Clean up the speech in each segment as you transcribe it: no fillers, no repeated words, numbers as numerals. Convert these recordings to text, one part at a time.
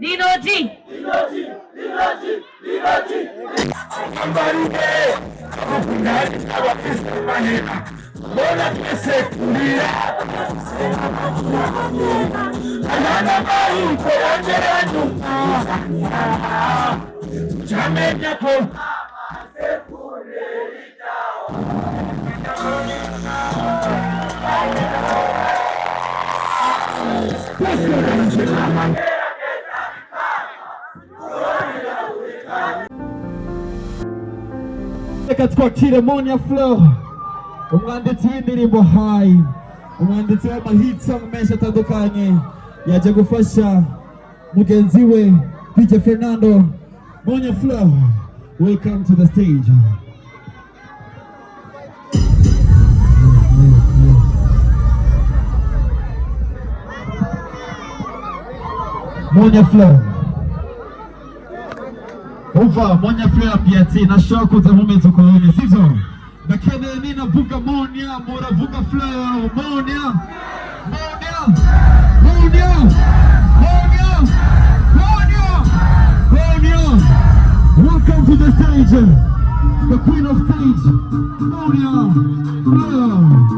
Dinoji. Katika Kiremonia Flow, umwanditsi w'indirimbo High, umwanditsi w'amahit song menshi atandukanye yaje gufasha mugenzi we DJ Fernando. Monia Flow, welcome to the stage. Monia Flow. Uva Monia Flow ambiati na shoko za moments ukoloni sivyo? Nakeneye nina vuga Monia, mora vuga Flow. Monia welcome to the stage, the queen of stage, Monia Flow.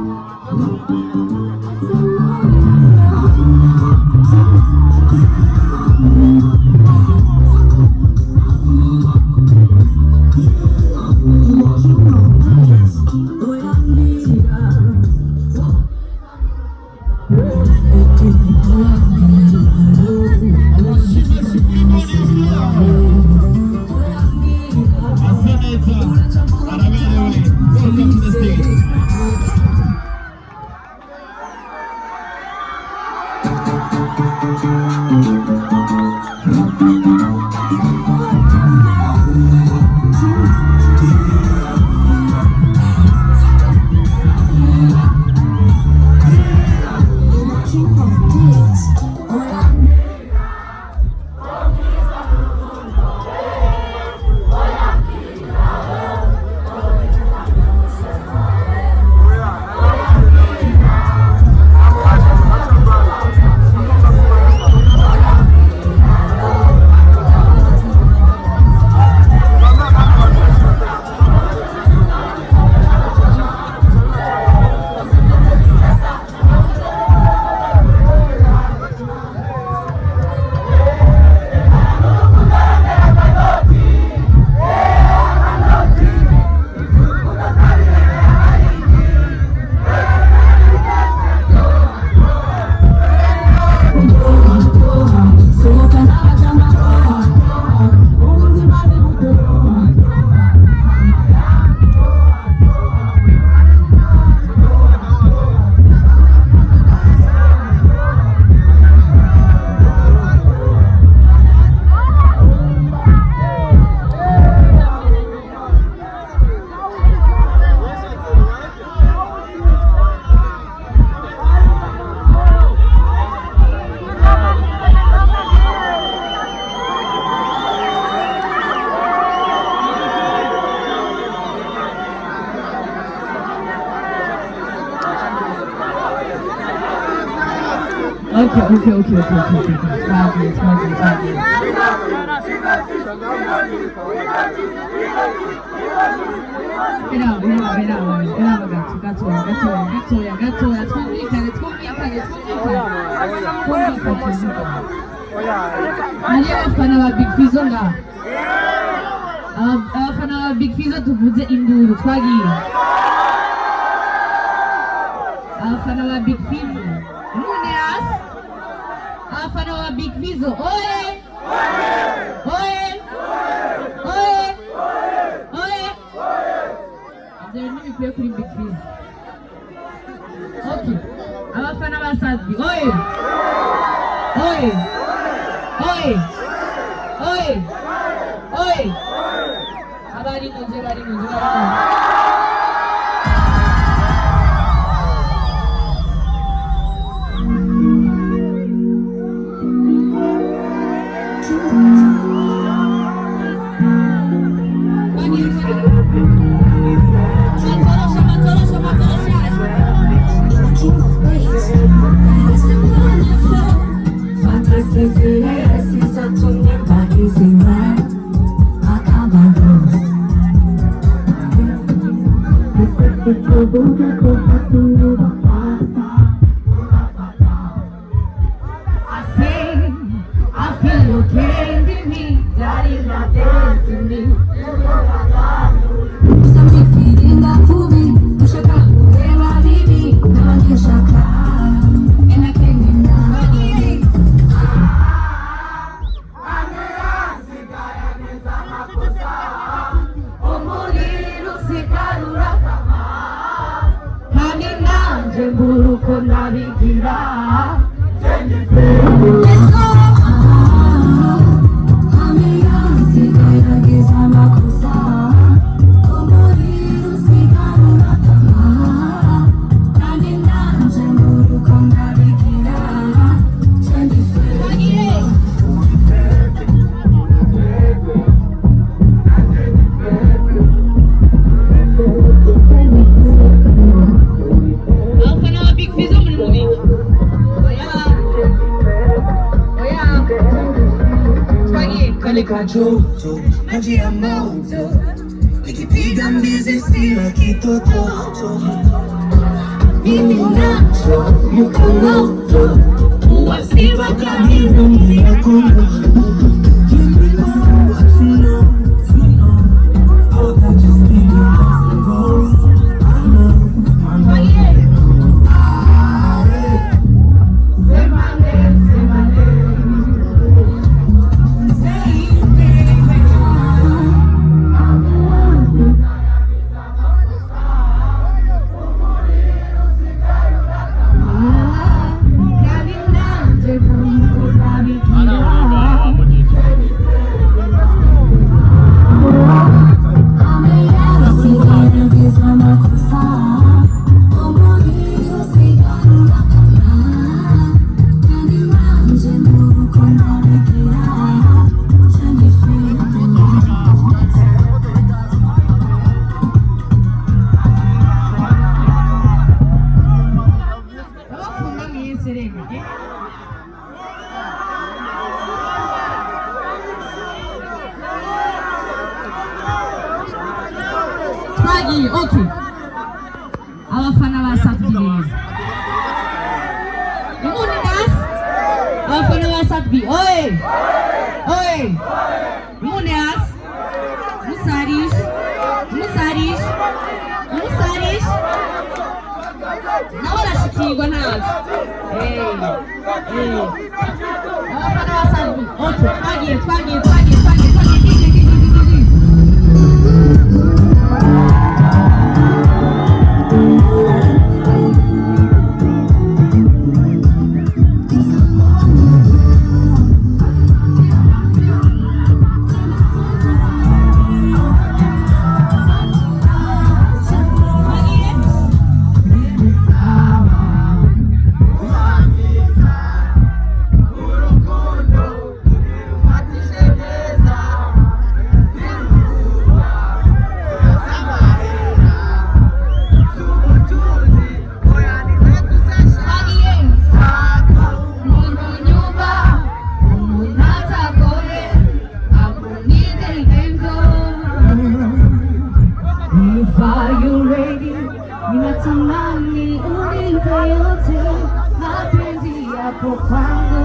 Okay. Abafana Big Fizzo tuvuze induru twagiye. Abafana Big Fizzo. Abafana wa Big Fizzo. Oye! Ndio nini kuri Big Fizzo. Okay. Abafana ba Sazi. Oye! Abari nje. I feel you came to me, daddy, not destiny. Joto, maji ya moto, nikipiga mbizi sila kitoto. Mimi nacho mkonoto, uwasiwa kamivu mbia kuno. You know what you know, you know. All that you speak doesn't go. I know, I know. Okay. Abafana ba Safi. Imuni das? Abafana ba Safi. Oi! Oi! Imuni das? Musarish. Musarish. Musarish. Naona shikigwa nazo. Abafana ba Safi. Okay, twagiye. Ninatamani unipe yote mapenzi yapo kwangu.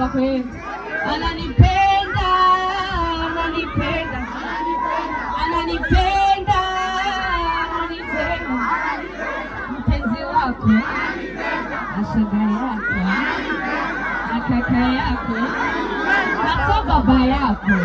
wako yeye. Ananipenda, ananipenda, ananipenda, ananipenda. Mpenzi wako, ashoga yako, akaka yako, hata baba yako.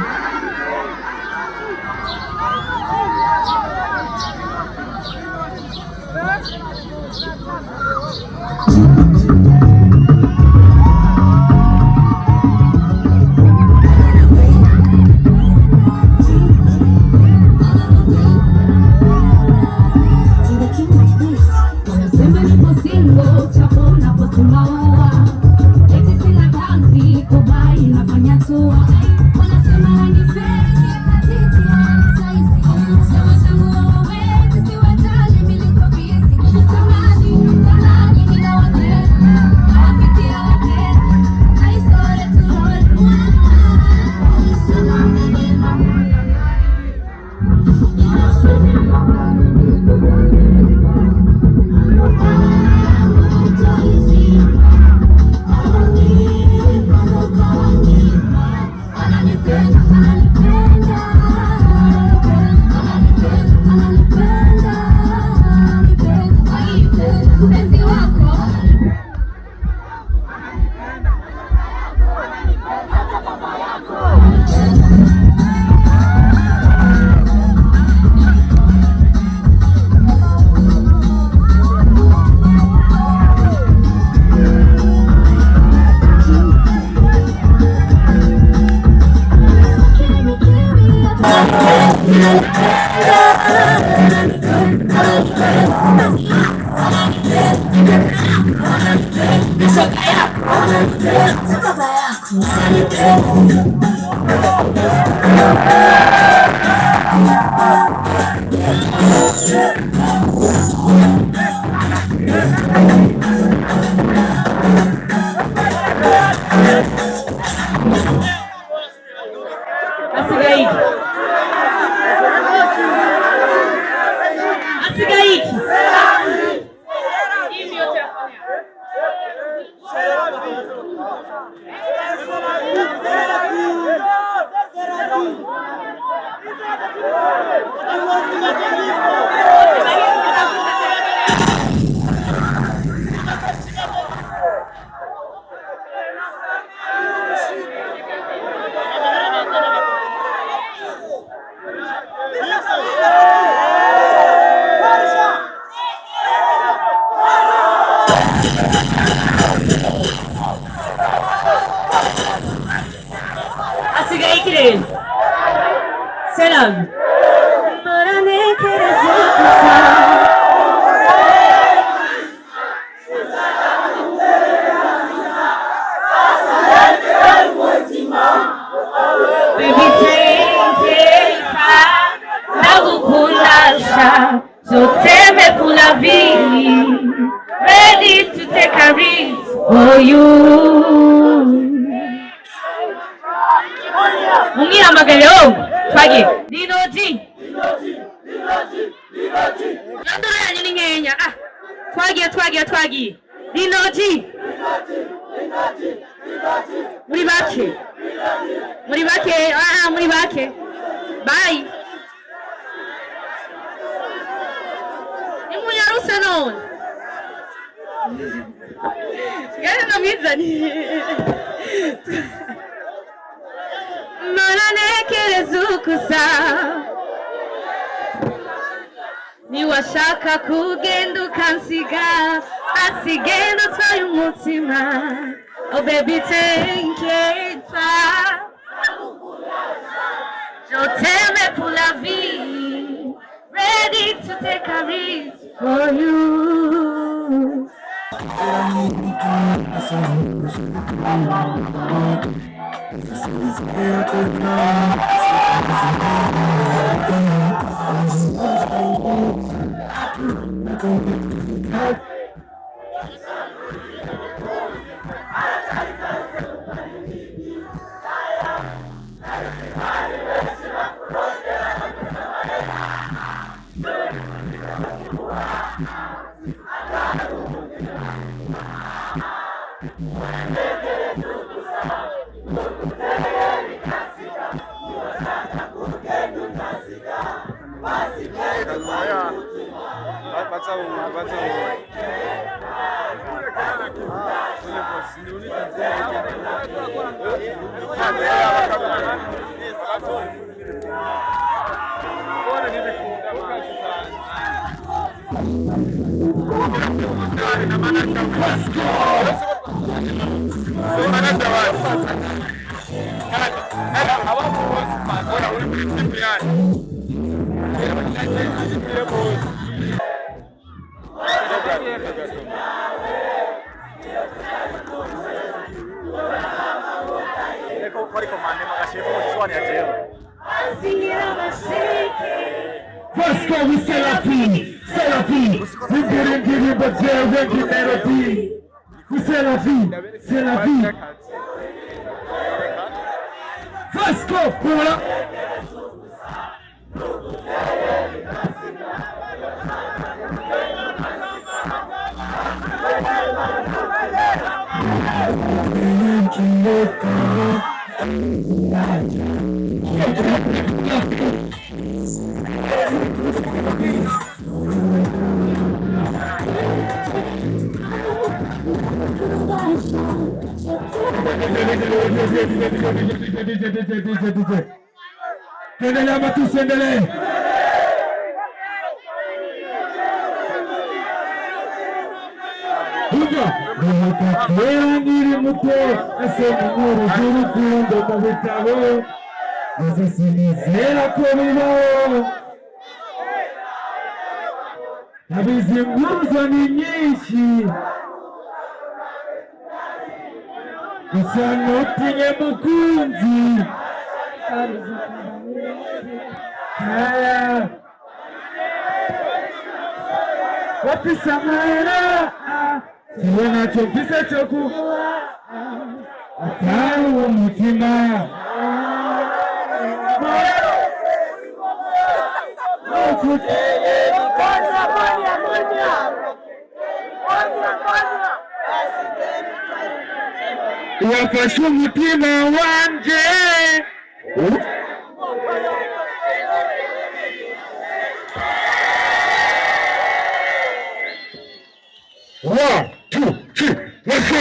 Selam. Ready to take a risk for you. Mungia magaleo, pagi. Dinoji. Yandora ya nyingenya. Ah, twagi. Dinoji. Muribake. Bye. Imunyarusa non. Gana na mizani. Maranekerezukusa niwashaka kugenda ukansiga asigenda utwaye umutima. Oh baby take it far. Je t'aime pour la vie. Ready to take a risk for you. Thank you. Vasco, we say la vie, c'est la vie. We didn't give you but they're reggae melody. We say la vie, c'est la vie. Vasco, voilà. Endelea Matusi, endelee. Kera nkiri muto nasoma inkuru z'urukundo mu bitabo, gusa sinizera ko bibaho. Abizi inkuru zo ni nyinshi, gusa ntutinye mukunzi. Wafise amahera siwe ntacyo mfise cyo kuguha atari uwo mutima. Wafashe umutima wanje. One, two, three, let's go!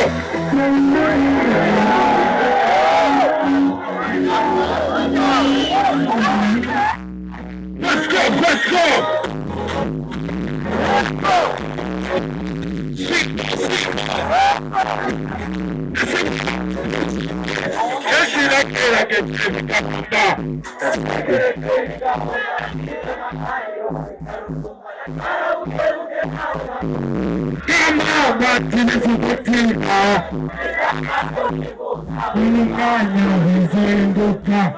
Let's go, let's go! Kama watinifukutika kulinganya hizinduka.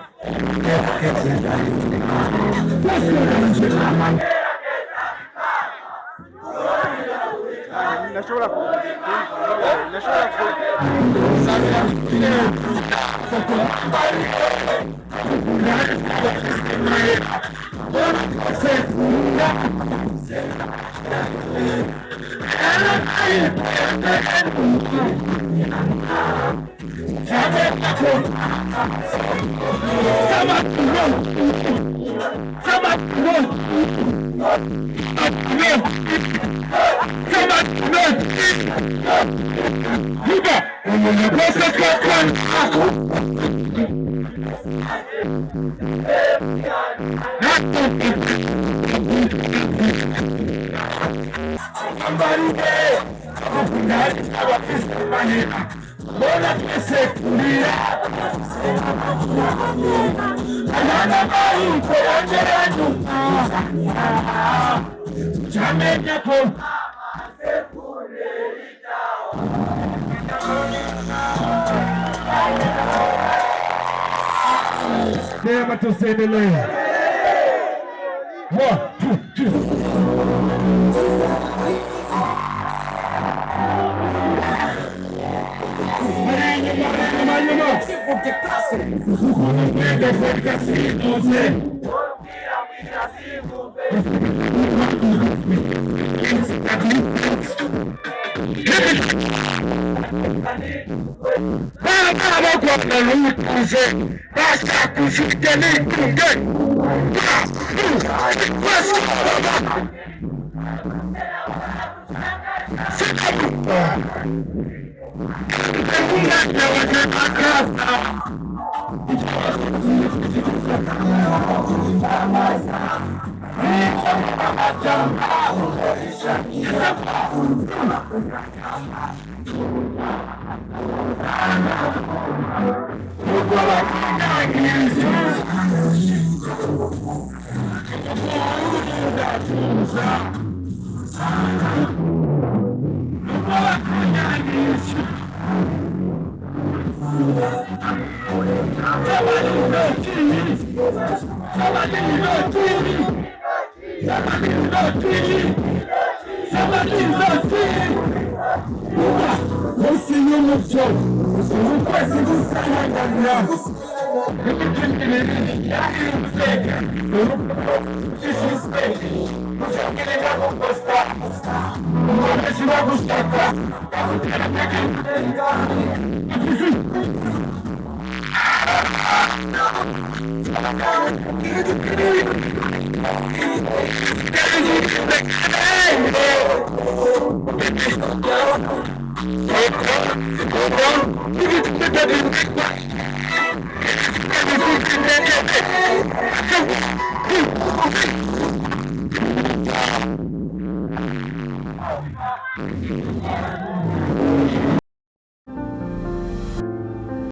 Never to say the name. 1, 2, 3.